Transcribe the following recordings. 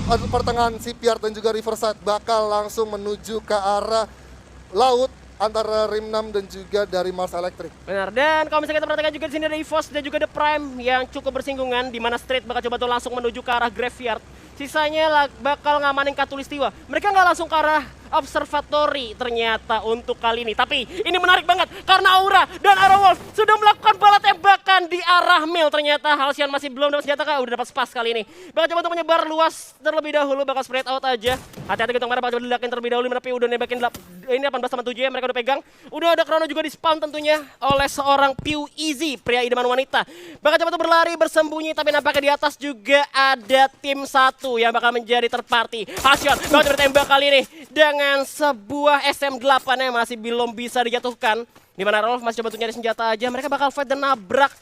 pertengahan Shipyard dan juga Riverside bakal langsung menuju ke arah laut antara Rim 6 dan juga dari Mars Electric. Benar, dan kalau misalnya kita perhatikan juga di sini ada EVOS dan juga The Prime yang cukup bersinggungan, di mana Street bakal coba tuh langsung menuju ke arah Graveyard. Sisanya bakal ngamanin Katulistiwa. Mereka nggak langsung ke arah Observatory ternyata untuk kali ini. Tapi ini menarik banget karena Aura dan Arrow Wolf sudah melakukan bala tembakan di arah Mil. Ternyata Halcyon masih belum dapat senjata, udah dapat spas kali ini. Bakal coba untuk menyebar luas terlebih dahulu, bakal spread out aja. Hati-hati Gentong Merah bakal coba diledakin terlebih dahulu, tapi udah nembakin ini 18 sama 7 ya, mereka udah pegang. Udah ada Chrono juga di spawn tentunya oleh seorang Pew Easy, pria idaman wanita. Bakal coba tuh berlari bersembunyi, tapi nampaknya di atas juga ada tim 1 yang bakal menjadi terparty. Halcyon bakal coba tembak kali ini dengan sebuah SM8 yang masih belum bisa dijatuhkan. Dimana Rolf masih coba tuh nyari senjata aja. Mereka bakal fight dan nabrak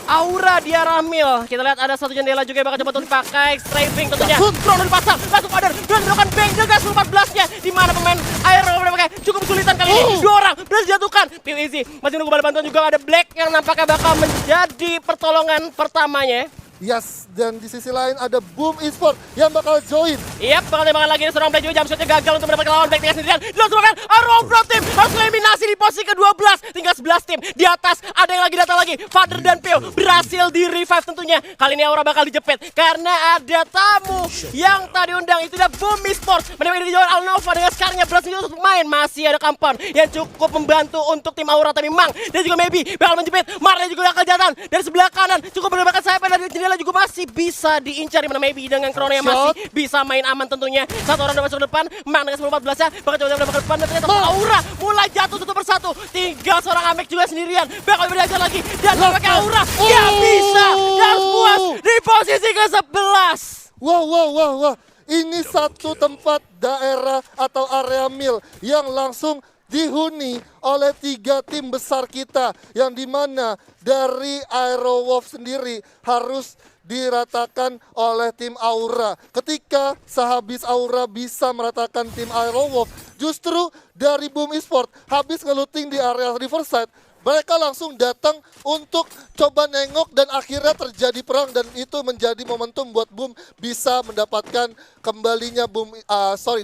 Aura di arah Mil. Kita lihat ada satu jendela juga yang bakal coba tuh dipakai. Strafing tentunya. Chrono dipasang. Langsung order. Dan melakukan bang dengan 14-nya. Dimana pemain Aero pakai cukup kesulitan kali ini. Dua orang berhasil dijatuhkan. Pew Easy masih nunggu bala bantuan juga. Ada Black yang nampaknya bakal menjadi pertolongan pertamanya. Yes, dan di sisi lain ada Boom Esports yang bakal join. Yap, bakal tembakan lagi seorang play juga, jump shotnya gagal untuk mendapatkan lawan Black tinggal sendirian. Dilangsungkan Arrow Pro Team harus eliminasi di posisi ke-12. Tinggal 11 tim. Di atas ada yang lagi datang lagi. Father dan Pew berhasil di revive tentunya. Kali ini Aura bakal dijepit karena ada tamu yang tadi undang. Itu dia Boom Esports. Menembak di Jawa Alnova dengan sekarangnya berhasil untuk main. Masih ada Compound yang cukup membantu untuk tim Aura, tapi Mang dan juga Maybe bakal menjepit. Marley juga bakal jatuh dari sebelah kanan. Cukup mendapatkan sayap dari jendela juga masih bisa diincar, di mana Maybe dengan Chrono yang masih bisa main aman tentunya. Satu orang udah masuk ke depan, Mang dengan 14-nya bakal coba ke depan, dan ternyata Aura mulai jatuh satu persatu. Tinggal seorang Amek juga sendirian, bakal belajar lagi dan pakai Aura yang bisa dan puas di posisi ke-11. Wow. Ini satu tempat daerah atau area Mil yang langsung dihuni oleh 3 tim besar kita, yang dimana dari Aero Wolf sendiri harus diratakan oleh tim Aura. Ketika sehabis Aura bisa meratakan tim Aero Wolf, justru dari Boom Esports habis ngeluting di area Riverside, mereka langsung datang untuk coba nengok dan akhirnya terjadi perang, dan itu menjadi momentum buat Boom bisa mendapatkan kembalinya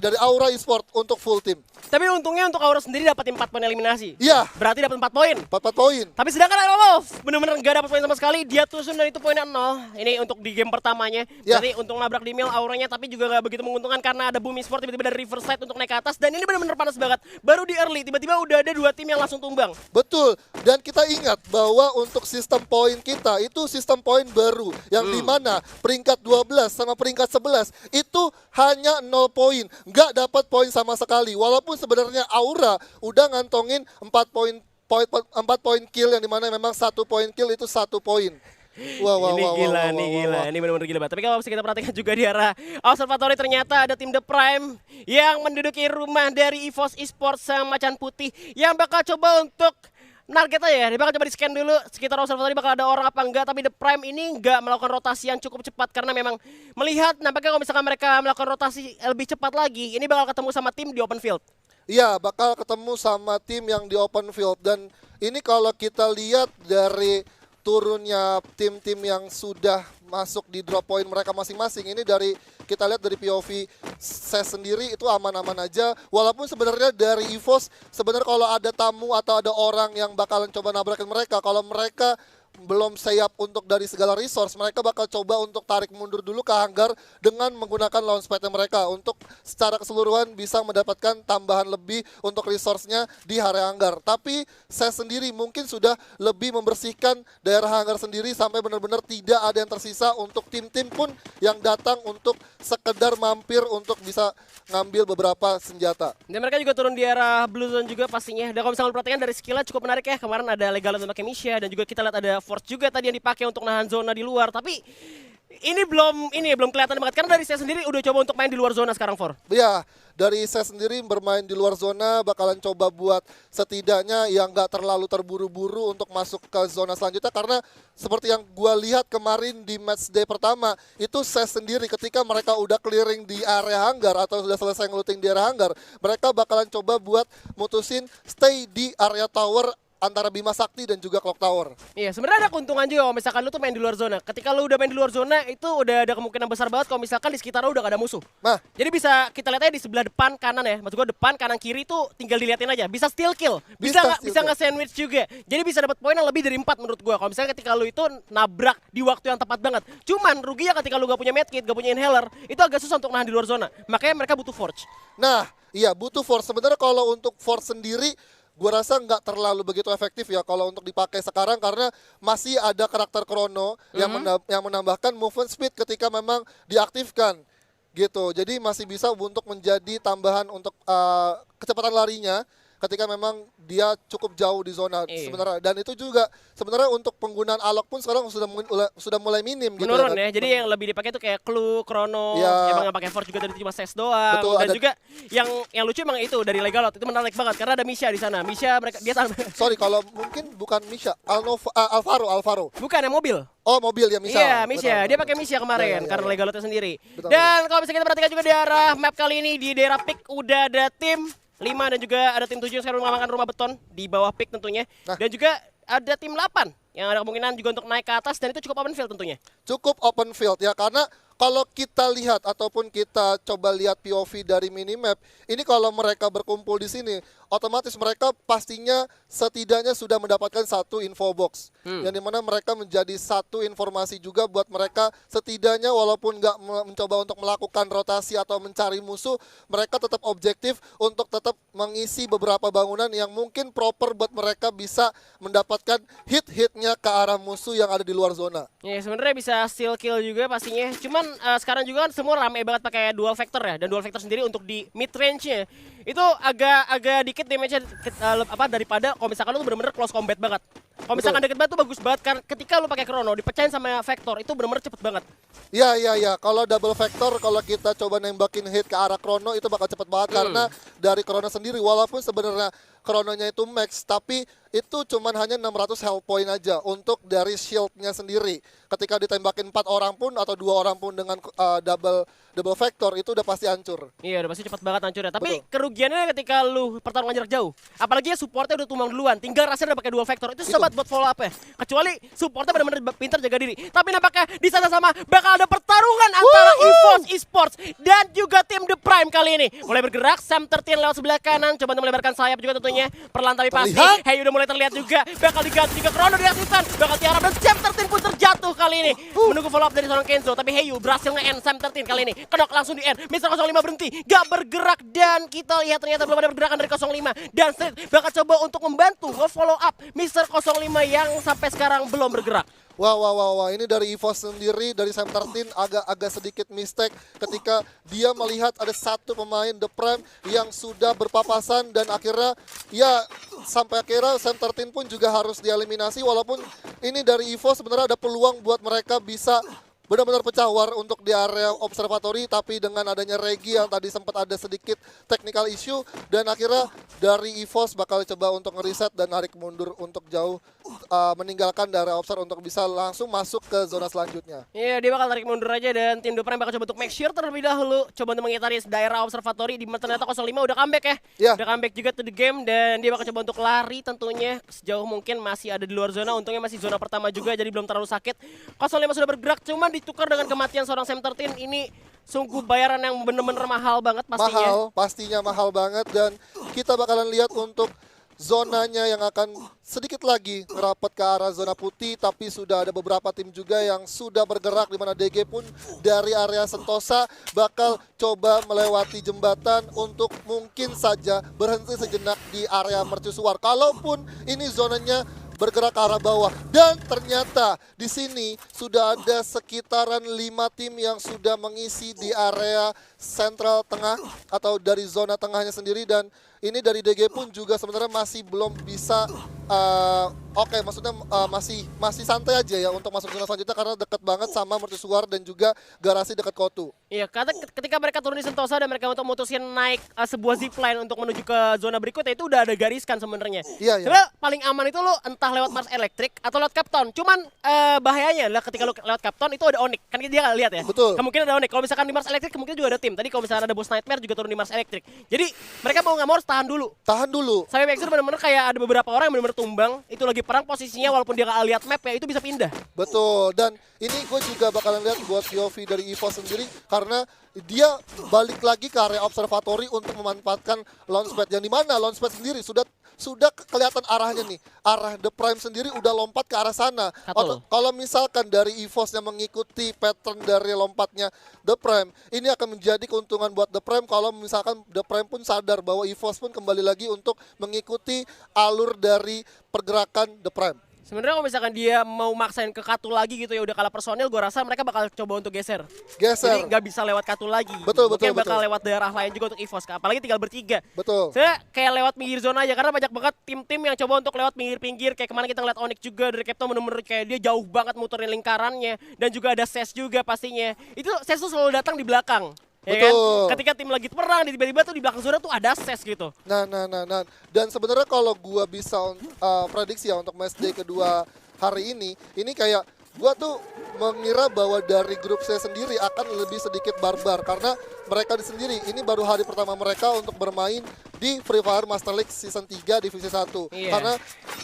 dari Aura Esports untuk full team. Tapi untungnya untuk Aura sendiri dapat 4 poin eliminasi. Iya. Berarti dapat 4 poin. 4 poin. Tapi sedangkan Aero Wolf benar-benar nggak dapat poin sama sekali. Dia tusun dan itu poinnya 0. Ini untuk di game pertamanya. Ya. Berarti untuk nabrak di Mil Auranya, tapi juga nggak begitu menguntungkan karena ada Boom Esports tiba-tiba dari Riverside untuk naik ke atas. Dan ini benar-benar panas banget. Baru di early tiba-tiba udah ada 2 tim yang langsung tumbang. Betul, dan kita ingat bahwa untuk sistem poin kita itu sistem poin baru, yang dimana peringkat 12 sama peringkat 11 itu hanya 0 poin, nggak dapat poin sama sekali. Walaupun sebenarnya Aura udah ngantongin 4 poin kill, yang dimana memang 1 poin kill itu 1 poin. Ini gila, ini benar-benar gila banget. Tapi kalau kita perhatikan juga di arah Observatory, ternyata ada tim The Prime yang menduduki rumah dari EVOS Esports sama Macan Putih yang bakal coba untuk target aja ya. Dia bakal coba di-scan dulu sekitar Observatory bakal ada orang apa enggak, tapi The Prime ini enggak melakukan rotasi yang cukup cepat karena memang melihat nampaknya kalau misalkan mereka melakukan rotasi lebih cepat lagi, ini bakal ketemu sama tim di open field. Iya, bakal ketemu sama tim yang di open field, dan ini kalau kita lihat dari turunnya tim-tim yang sudah masuk di drop point mereka masing-masing, ini dari kita lihat dari POV saya sendiri itu aman-aman aja. Walaupun sebenarnya dari EVOS sebenarnya kalau ada tamu atau ada orang yang bakalan coba nabrakin mereka, kalau mereka belum siap untuk dari segala resource, mereka bakal coba untuk tarik mundur dulu ke hanggar dengan menggunakan launchpad mereka untuk secara keseluruhan bisa mendapatkan tambahan lebih untuk resource-nya di area hanggar. Tapi saya sendiri mungkin sudah lebih membersihkan daerah hanggar sendiri sampai benar-benar tidak ada yang tersisa untuk tim-tim pun yang datang untuk sekedar mampir untuk bisa ngambil beberapa senjata. Dan mereka juga turun di arah Blue Zone juga pastinya. Dan kalau misalnya perhatikan dari skillnya cukup menarik ya. Kemarin ada Legal untuk pakai Misha, dan juga kita lihat ada Force juga tadi yang dipakai untuk nahan zona di luar. Tapi ini belum kelihatan banget karena dari saya sendiri udah coba untuk main di luar zona sekarang, For. Ya, dari saya sendiri bermain di luar zona bakalan coba buat setidaknya yang nggak terlalu terburu-buru untuk masuk ke zona selanjutnya, karena seperti yang gua lihat kemarin di match day pertama itu saya sendiri ketika mereka udah clearing di area hanggar atau sudah selesai ngeluting di area hanggar, mereka bakalan coba buat mutusin stay di area tower antara Bima Sakti dan juga Clock Tower. Iya, sebenarnya ada keuntungan juga kalau misalkan lu tuh main di luar zona. Ketika lu udah main di luar zona, itu udah ada kemungkinan besar banget kalau misalkan di sekitar lu udah gak ada musuh. Nah, Jadi bisa kita lihat aja di sebelah depan kanan ya. Maksud gua depan, kanan, kiri tuh tinggal diliatin aja. Bisa steal kill. Bisa nge-sandwich juga. Jadi bisa dapat poin yang lebih dari 4 menurut gua. Kalau misalnya ketika lu itu nabrak di waktu yang tepat banget. Cuman ruginya ketika lu gak punya medkit, gak punya inhaler, itu agak susah untuk nahan di luar zona. Makanya mereka butuh Forge. nah, iya butuh Force. Sebenarnya kalau untuk Force sendiri, gua rasa nggak terlalu begitu efektif ya kalau untuk dipakai sekarang karena masih ada karakter Chrono yang menambahkan movement speed ketika memang diaktifkan gitu. Jadi masih bisa untuk menjadi tambahan untuk kecepatan larinya ketika memang dia cukup jauh di zona sebenarnya. Dan itu juga sebenarnya untuk penggunaan alok pun sekarang sudah mulai minim gitu. Menurun ya. Jadi yang lebih dipakai itu kayak Clue, Chrono, Ya. emang yang pakai Forge juga tadi cuma ses doang. Betul, Dan ada- juga yang lucu emang itu dari Legalot itu menarik banget karena ada Misha di sana. Misha mereka dia Sorry kalau mungkin bukan Misha, Alvaro. bukan yang mobil. Oh mobil ya Misha. Iya, Misha. Betul, Dia betul. pakai Misha kemarin Ya, karena Legalotnya sendiri. Betul, Dan kalau misalnya kita perhatikan juga di arah map kali ini di daerah pick udah ada tim 5 dan juga ada tim 7 yang sekarang mengamankan rumah beton di bawah pick tentunya. Nah. Dan juga ada tim 8 yang ada kemungkinan juga untuk naik ke atas dan itu cukup open field tentunya. Cukup open field ya karena kalau kita lihat ataupun kita coba lihat POV dari minimap, ini kalau mereka berkumpul di sini, otomatis mereka pastinya setidaknya sudah mendapatkan satu info box, yang dimana mereka menjadi satu informasi juga buat mereka setidaknya walaupun nggak mencoba untuk melakukan rotasi atau mencari musuh, mereka tetap objektif untuk tetap mengisi beberapa bangunan yang mungkin proper buat mereka bisa mendapatkan hit-hitnya ke arah musuh yang ada di luar zona. Ya sebenarnya bisa steal kill juga pastinya. Cuman sekarang juga kan semua rame banget pakai dual vector ya. Dan dual vector sendiri untuk di mid range-nya itu agak dikit damage-nya daripada kalau misalkan lu tuh bener-bener close combat banget. Kalau misalkan deket banget tuh bagus banget karena ketika lu pakai Chrono dipecahin sama vector itu bener-bener cepet banget. Iya. Kalau double vector, kalau kita coba nembakin hit ke arah Chrono itu bakal cepet banget karena dari Chrono sendiri walaupun sebenarnya Chrononya itu max, tapi itu cuman hanya 600 health point aja untuk dari shieldnya sendiri. Ketika ditembakin 4 orang pun atau 2 orang pun dengan double vector itu udah pasti hancur. Iya udah pasti cepet banget hancurnya. Tapi Betul. kerugiannya ketika lu pertarungan jarak jauh. Apalagi ya supportnya udah tumbang duluan. Tinggal rasanya udah pakai dual vector. Itu susah banget buat follow up ya. Kecuali supportnya benar-benar pintar jaga diri. Tapi nampaknya di sana sama bakal ada pertarungan antara EVOS Esports dan juga tim The Prime kali ini. Mulai bergerak, Sam 13 lewat sebelah kanan. Coba untuk melebarkan sayap juga tentunya. Perlahan tapi pasti. Terlihat. Hey udah mulai terlihat juga. Bakal diganti juga Chrono diaktifkan. Bakal tiarap dan Sam 13 pun terjatuh kali ini. Menunggu follow up dari seorang Kenzo. Tapi Heyu berhasil nge-end Sam 13 kali ini. Kedok langsung di-end. Mr. 05 berhenti. Gak bergerak. Dan kita lihat ternyata belum ada pergerakan dari 05. Dan Street bakal coba untuk membantu nge-follow up Mr. 05 yang sampai sekarang belum bergerak. Wah, ini dari EVOS sendiri, dari Sam 13 agak sedikit mistake ketika dia melihat ada satu pemain The Prime yang sudah berpapasan dan akhirnya ya sampai akhirnya Sam 13 pun juga harus dieliminasi walaupun ini dari EVOS sebenarnya ada peluang buat mereka bisa benar-benar pecah war untuk di area observatory, tapi dengan adanya Regi yang tadi sempat ada sedikit technical issue dan akhirnya dari EVOS bakal coba untuk ngereset dan narik mundur untuk jauh meninggalkan daerah observ untuk bisa langsung masuk ke zona selanjutnya. Iya, dia bakal tarik mundur aja dan tim The Prime bakal coba untuk make sure terlebih dahulu coba untuk mengitari daerah observatory di mana ternyata 05 udah comeback ya. Iya. Udah comeback juga to the game dan dia bakal coba untuk lari tentunya sejauh mungkin masih ada di luar zona. Untungnya masih zona pertama juga jadi belum terlalu sakit. 05 sudah bergerak cuman ditukar dengan kematian seorang Sam 13 ini sungguh bayaran yang bener-bener mahal banget pastinya. Pastinya mahal banget dan kita bakalan lihat untuk zonanya yang akan sedikit lagi merapat ke arah zona putih, tapi sudah ada beberapa tim juga yang sudah bergerak di mana DG pun dari area Sentosa bakal coba melewati jembatan untuk mungkin saja berhenti sejenak di area mercusuar. Kalaupun ini zonanya bergerak ke arah bawah dan ternyata di sini sudah ada sekitaran 5 tim yang sudah mengisi di area sentral tengah atau dari zona tengahnya sendiri dan ini dari DG pun juga sebenarnya masih belum bisa maksudnya masih santai aja ya untuk masuk zona selanjutnya karena dekat banget sama mercusuar dan juga garasi dekat Kotu. Iya, karena ketika mereka turun di Sentosa dan mereka untuk memutuskan naik sebuah zipline untuk menuju ke zona berikutnya itu udah ada gariskan sebenarnya. Iya. Sebenarnya paling aman itu lo entah lewat Mars Electric atau lewat Capton. Cuman bahayanya adalah ketika lo lewat Capton itu ada Onyx. Kan dia nggak lihat ya. Betul. Kemungkinan ada Onyx. Kalau misalkan di Mars Electric kemungkinan juga ada tim. Tadi kalau misalkan ada Boss Nightmare juga turun di Mars Electric. Jadi mereka mau nggak mau harus tahan dulu. Tahan dulu. Sampai Maxer benar-benar kayak ada beberapa orang yang benar-benar tumbang, itu lagi perang posisinya walaupun dia nggak lihat map ya, itu bisa pindah. Betul, dan ini gue juga bakalan lihat buat POV dari EVOS sendiri karena dia balik lagi ke area observatory untuk memanfaatkan launchpad yang dimana launchpad sendiri sudah kelihatan arahnya nih. Arah The Prime sendiri udah lompat ke arah sana. Kalau misalkan dari EVOS yang mengikuti pattern dari lompatnya The Prime, ini akan menjadi keuntungan buat The Prime kalau misalkan The Prime pun sadar bahwa EVOS pun kembali lagi untuk mengikuti alur dari pergerakan The Prime. Sebenarnya kalau misalkan dia mau maksain ke Katu lagi gitu ya udah kalah personil, gue rasa mereka bakal coba untuk geser. Jadi nggak bisa lewat Katu lagi. Mungkin bakal lewat daerah lain juga untuk EVOS, apalagi tinggal bertiga. Betul. Saya kayak lewat pinggir zona aja karena banyak banget tim-tim yang coba untuk lewat pinggir-pinggir. Kayak kemarin kita ngeliat Onyx juga dari Captain bener-bener kayak dia jauh banget muterin lingkarannya, dan juga ada Ses juga pastinya. Itu Ses tuh selalu datang di belakang. Ya kan? Ketika tim lagi perang, tiba-tiba tuh di belakang zona tuh ada Ses gitu. Nah. Dan sebenarnya kalau gua bisa prediksi ya untuk matchday kedua hari ini kayak gua tuh mengira bahwa dari grup C sendiri akan lebih sedikit barbar karena mereka sendiri ini baru hari pertama mereka untuk bermain di Free Fire Master League Season 3 Divisi 1. Karena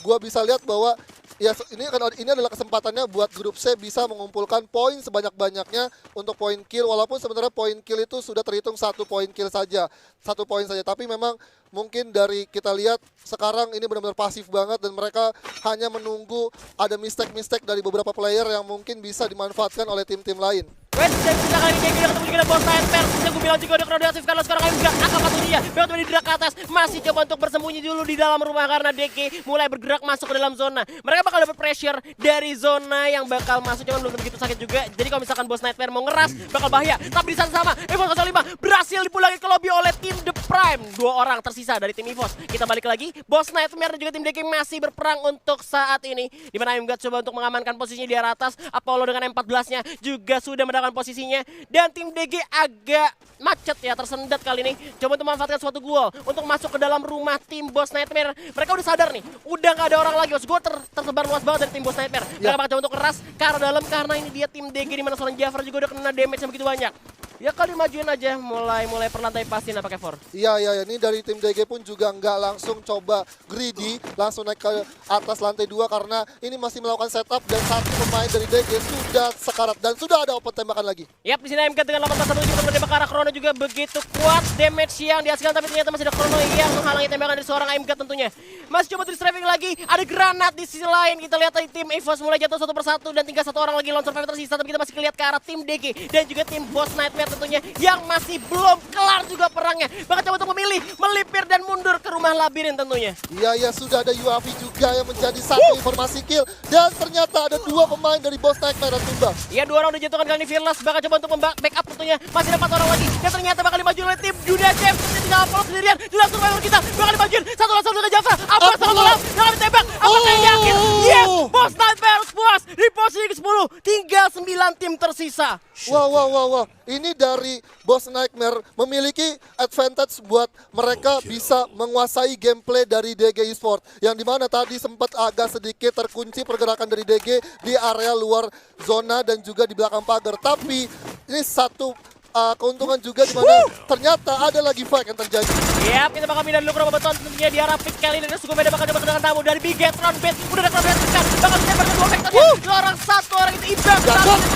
gua bisa lihat bahwa ya ini adalah kesempatannya buat grup C bisa mengumpulkan poin sebanyak-banyaknya untuk poin kill, walaupun sebenarnya poin kill itu sudah terhitung 1 poin kill saja. 1 poin saja, tapi memang mungkin dari kita lihat sekarang ini benar-benar pasif banget dan mereka hanya menunggu ada mistake-mistake dari beberapa player yang mungkin bisa dimanfaatkan oleh tim-tim lain. Dan kita kali ini ketemu juga Boss Nightmare. Yang gue bilang juga udah kreatif karena sekarang ayo gerak angka patunya. Beot di gerak ke atas, masih coba untuk bersembunyi dulu di dalam rumah karena DK mulai bergerak masuk ke dalam zona. Mereka bakal dapat pressure dari zona yang bakal masuk, cuman belum begitu sakit juga. Jadi kalau misalkan Boss Nightmare mau ngeras bakal bahaya. Tapi di sana sama EVOS 05 berhasil dipulangin ke lobby oleh tim The Prime. 2 orang tersisa dari tim EVOS. Kita balik lagi, Boss Nightmare dan juga tim DK masih berperang untuk saat ini. Dimana IMGAT coba untuk mengamankan posisinya di arah atas. Apollo dengan M14-nya juga sudah mendapatkan posisinya, dan tim DG agak macet ya, tersendat kali ini. Coba untuk memanfaatkan suatu gol untuk masuk ke dalam rumah tim Boss Nightmare. Mereka udah sadar nih, udah gak ada orang lagi. Maksud gue tersebar luas banget dari tim Boss Nightmare. Mereka bakal coba untuk keras ke arah dalam karena ini dia tim DG di mana seorang Jafar juga udah kena damage yang begitu banyak. Ya kali majuin aja, mulai perlantai pasti apa Kevor? Iya, ini dari tim DG pun juga nggak langsung coba greedy, langsung naik ke atas lantai 2 karena ini masih melakukan setup dan satu pemain dari DG sudah sekarat dan sudah ada open tembakan lagi. Yap, di sini MK dengan 18-1 juga menembak ke arah Chrono juga begitu kuat damage yang dihasilkan, tapi ternyata masih ada Chrono yang menghalangi tembakan dari seorang MK tentunya. Masih coba terus strafing lagi, ada granat di sisi lain. Kita lihat tim EVOS mulai jatuh satu persatu dan tinggal 1 orang lagi lone survivor tersisa, tapi kita masih lihat ke arah tim DG dan juga tim Boss Nightmare tentunya yang masih belum kelar juga perangnya. Bahkan coba untuk memilih melipir dan mundur ke rumah labirin tentunya. Iya, sudah ada UAV juga yang menjadi satu informasi kill dan ternyata ada 2 pemain dari Boss Nightmare dan tumbang. Iya, 2 orang udah jatuhkan kali ini Fearless, bakal coba untuk backup tentunya. Masih ada 4 orang lagi dan ternyata bakal dimaju oleh tim Dunia James. Tinggal Apollo sendirian, jelas survivor kita bakal dimajuin. Satu langsung dengan Jafar, Abbas sama Bolam, jangan ditembak. Apakah yang yakin? Yes, Boss Nightmare puas di posisi ke-10, tinggal 9 tim tersisa. Wow. Ini dari Boss Nightmare memiliki advantage buat mereka bisa menguasai gameplay dari DG Esports. Yang dimana tadi sempat agak sedikit terkunci pergerakan dari DG di area luar zona dan juga di belakang pagar. Tapi ini satu keuntungan juga di mana ternyata ada lagi fight yang terjadi. Yap, kita bakal pindah dulu ke rumah beton tentunya di arah pick kali ini. Dan suku beda bakal dapat dengan tamu dari Bigetron Bet. Udah ada Crown Bet, bakal ditembak kedua vektornya. Satu orang itu Ibra.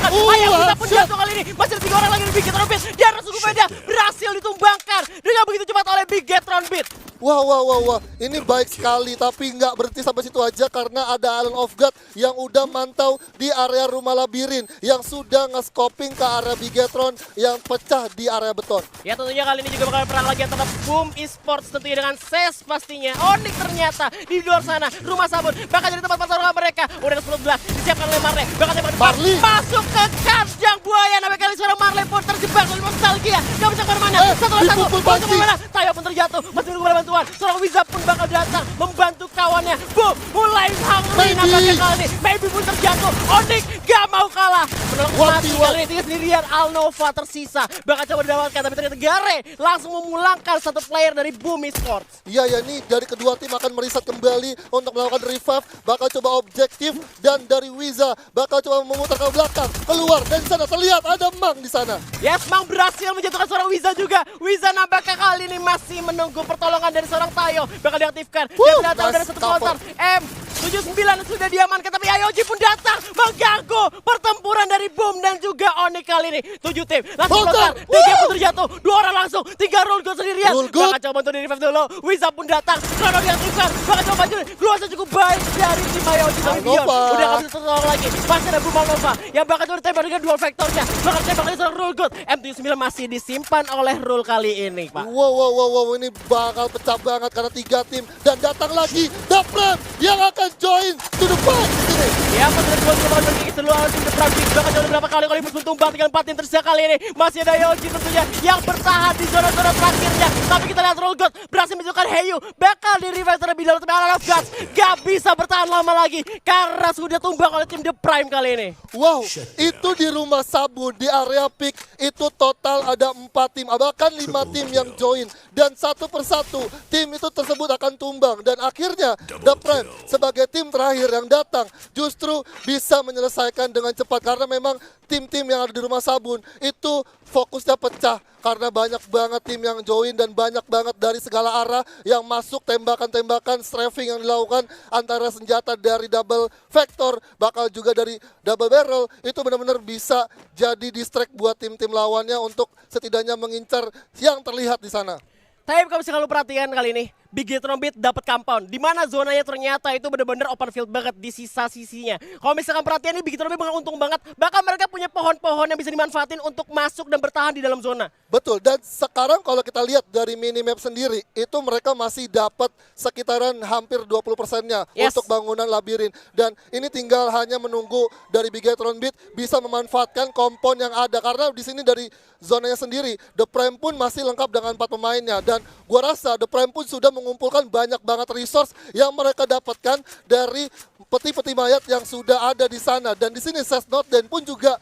Ayah kita pun jatuh kali ini. Masih ada 3 orang lagi di Bigetron Bet. Dan suku beda berhasil ditumbangkan dengan begitu cepat oleh Bigetron Bet. Wah. Ini baik sekali, tapi nggak berhenti sampai situ aja karena ada Island of God yang udah mantau di area rumah labirin, yang sudah nge-scoping ke area Bigetron yang pecah di area beton. Ya tentunya kali ini juga bakal perang lagi antara Boom Esports tentunya dengan Ses pastinya. Onyx ternyata di luar sana, rumah sabun bakal jadi tempat pertarungan mereka. Udah 10-11, disiapkan oleh Marley. Bakal tembak depan, masuk ke kandang buaya. Namanya kali seorang Marley pun terjebak oleh nostalgia. Gak bisa kemana-mana, satu lawan satu, mau kemana? Tayo pun terjatuh, masih menunggu bantuan. Seorang Wizard pun bakal datang membantu kawannya. Boom, mulai hungry nampaknya kali ini. Maybe pun terjatuh, Onyx gak mau kalah. malah menolak mati. What? Kali ini tinggal sendirian, Alnova tersisa. Bakal coba didapatkan, tapi ternyata Gare langsung memulangkan satu player dari Boom Esports. Iya ya, nih dari kedua tim akan mereset kembali untuk melakukan revive. Bakal coba objektif dan dari Wiza bakal coba memutar ke belakang. Keluar dan di sana terlihat ada Mang di sana. Yes, Mang berhasil menjatuhkan seorang Wiza juga. Wiza nampaknya kali ini masih menunggu pertolongan dari seorang Tayo. Bakal diaktifkan. Dan datang dari satu counter. M79 sudah diamankan, tapi Ayoji pun datang mengganggu pertempuran dari Boom dan juga Oni kali ini. 7 tim langsung lontar. DG pun terjatuh. 2 orang langsung. 3 Rule Good sendirian. Bakal coba untuk di revive dulu. Wiza pun datang. Chrono diaktifkan. Bakal coba maju. Keluarnya cukup baik dari tim Ayoji. Tapi Bion udah gak bisa tertolong lagi. Masih ada Boom Alnova yang bakal coba ditembak dengan dual vektornya. Bakal tembak dari seorang Rule Good. M79 masih disimpan oleh Rule kali ini, Pak. Wow, ini bakal pecah banget karena 3 tim dan datang lagi The Prime yang akan join to the fight di sini. Ya, pada dua bakal bagi seluruh tim The Prime bakal coba beberapa kali Olympus pun tumbang dengan 4 tim tersisa kali ini. Masih ada Yoji tentunya yang bertahan di zona-zona terakhirnya. Tapi kita lihat Rule God berhasil menunjukkan Heyu bakal di revive terlebih dahulu, tapi Alan of Gods gak bisa bertahan lama lagi karena sudah tumbang oleh tim The Prime kali ini. Wow, itu di rumah Sabu di area pick itu total ada 4 tim, bahkan 5 tim yang join dan satu persatu tim itu tersebut akan tumbang dan akhirnya The Prime sebagai tim terakhir yang datang justru bisa menyelesaikan dengan cepat karena memang tim-tim yang ada di rumah Sabun itu fokusnya pecah karena banyak banget tim yang join dan banyak banget dari segala arah yang masuk tembakan-tembakan strafing yang dilakukan antara senjata dari double vector bakal juga dari double barrel itu benar-benar bisa jadi distract buat tim-tim lawannya untuk setidaknya mengincar yang terlihat di sana. Tapi kalau misalkan lu perhatikan kali ini, Bigetron Beat dapat compound, di mana zonanya ternyata itu benar-benar open field banget di sisa sisinya. Kalau misalkan perhatian nih, Bigetron Beat bakal untung banget, bahkan mereka punya pohon-pohon yang bisa dimanfaatin untuk masuk dan bertahan di dalam zona. Betul, dan sekarang kalau kita lihat dari minimap sendiri, itu mereka masih dapat sekitaran hampir 20%-nya untuk bangunan labirin. Dan ini tinggal hanya menunggu dari Bigetron Beat bisa memanfaatkan kompon yang ada. Karena di sini dari zonanya sendiri, The Prime pun masih lengkap dengan 4 pemainnya. Dan gua rasa The Prime pun sudah mengumpulkan banyak banget resource yang mereka dapatkan dari peti-peti mayat yang sudah ada di sana. Dan di sini Sesnotden pun juga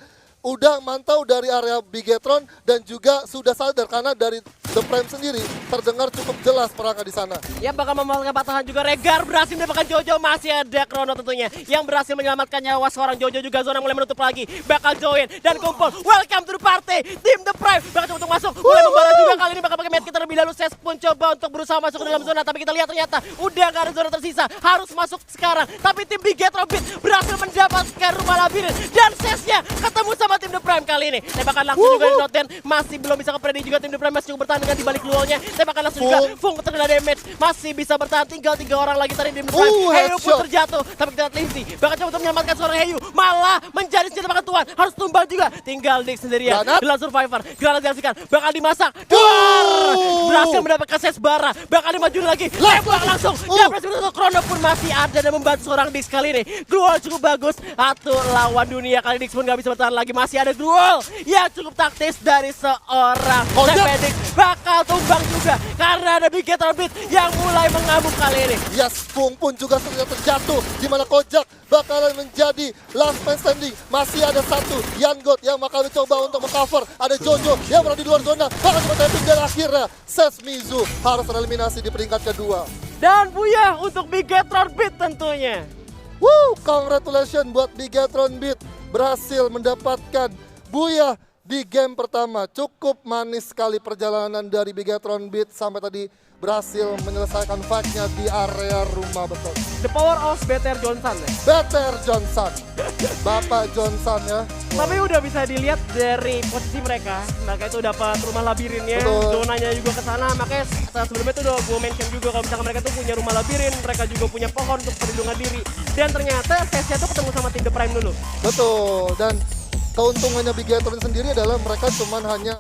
udah mantau dari area Bigetron dan juga sudah sadar karena dari The Prime sendiri terdengar cukup jelas perangnya di sana. Ya bakal memalkan patahan juga. Regar berhasil mendapatkan Jojo, masih ada Chrono tentunya yang berhasil menyelamatkan nyawa seorang Jojo juga. Zona mulai menutup lagi, bakal join dan kumpul. Welcome to the party, tim The Prime bakal coba untuk masuk, mulai membara juga kali ini bakal pakai medkit terlebih dahulu. Ses pun coba untuk berusaha masuk ke dalam zona, tapi kita lihat ternyata udah gak ada zona tersisa, harus masuk sekarang. Tapi tim Bigetron Beat berhasil mendapatkan rumah labirin dan Sesnya ketemu sama tim The Prime kali ini. Tembakan langsung juga di Noten, masih belum bisa kepredi juga tim The Prime masih cukup bertahan dengan di balik luarnya. Tembakan langsung juga, Fung terkena damage, masih bisa bertahan, tinggal 3 orang lagi tadi tim The Prime. Heyu pun terjatuh, tapi kita lihat Lindsay bakal coba untuk menyelamatkan seorang Heyu, malah menjadi senjata makan tuan, harus tumbang juga. Tinggal Nick sendirian, gelar survivor, gelar dihasilkan, bakal dimasak, berhasil mendapatkan Sesbara, bakal dimaju lagi, tembak langsung, dan berhasil untuk Chrono pun masih ada dan membantu seorang Dix kali ini. Gruel cukup bagus, satu lawan dunia kali Dix pun gak bisa bertahan lagi, masih ada Gruel yang cukup taktis dari seorang Sepedix, bakal tumbang juga karena ada Bigetron Beat yang mulai mengamuk kali ini. Yes, Fung pun juga terjatuh di mana Kojak bakalan menjadi last man standing. Masih ada satu Yangot yang bakal mencoba untuk mengcover. Ada Jojo yang berada di luar zona, bakal coba tapping dan akhirnya Sesmizu harus tereliminasi di peringkat kedua. Dan Buya untuk Bigetron Beat tentunya. Congratulations buat Bigetron Beat berhasil mendapatkan Buya di game pertama. Cukup manis sekali perjalanan dari Bigetron Beat sampai tadi berhasil menyelesaikan fight-nya di area rumah betul. The power of Better Johnson ya? Better Johnson, Bapak Johnson ya. Tapi udah bisa dilihat dari posisi mereka. Mereka itu dapat rumah labirinnya, zonanya juga ke sana. Makanya sebelumnya itu udah gue mention juga kalau misalkan mereka tuh punya rumah labirin, mereka juga punya pohon untuk perlindungan diri. Dan ternyata Sesnya tuh ketemu sama tim The Prime dulu. Betul, dan keuntungannya Bigetron sendiri adalah mereka cuman hanya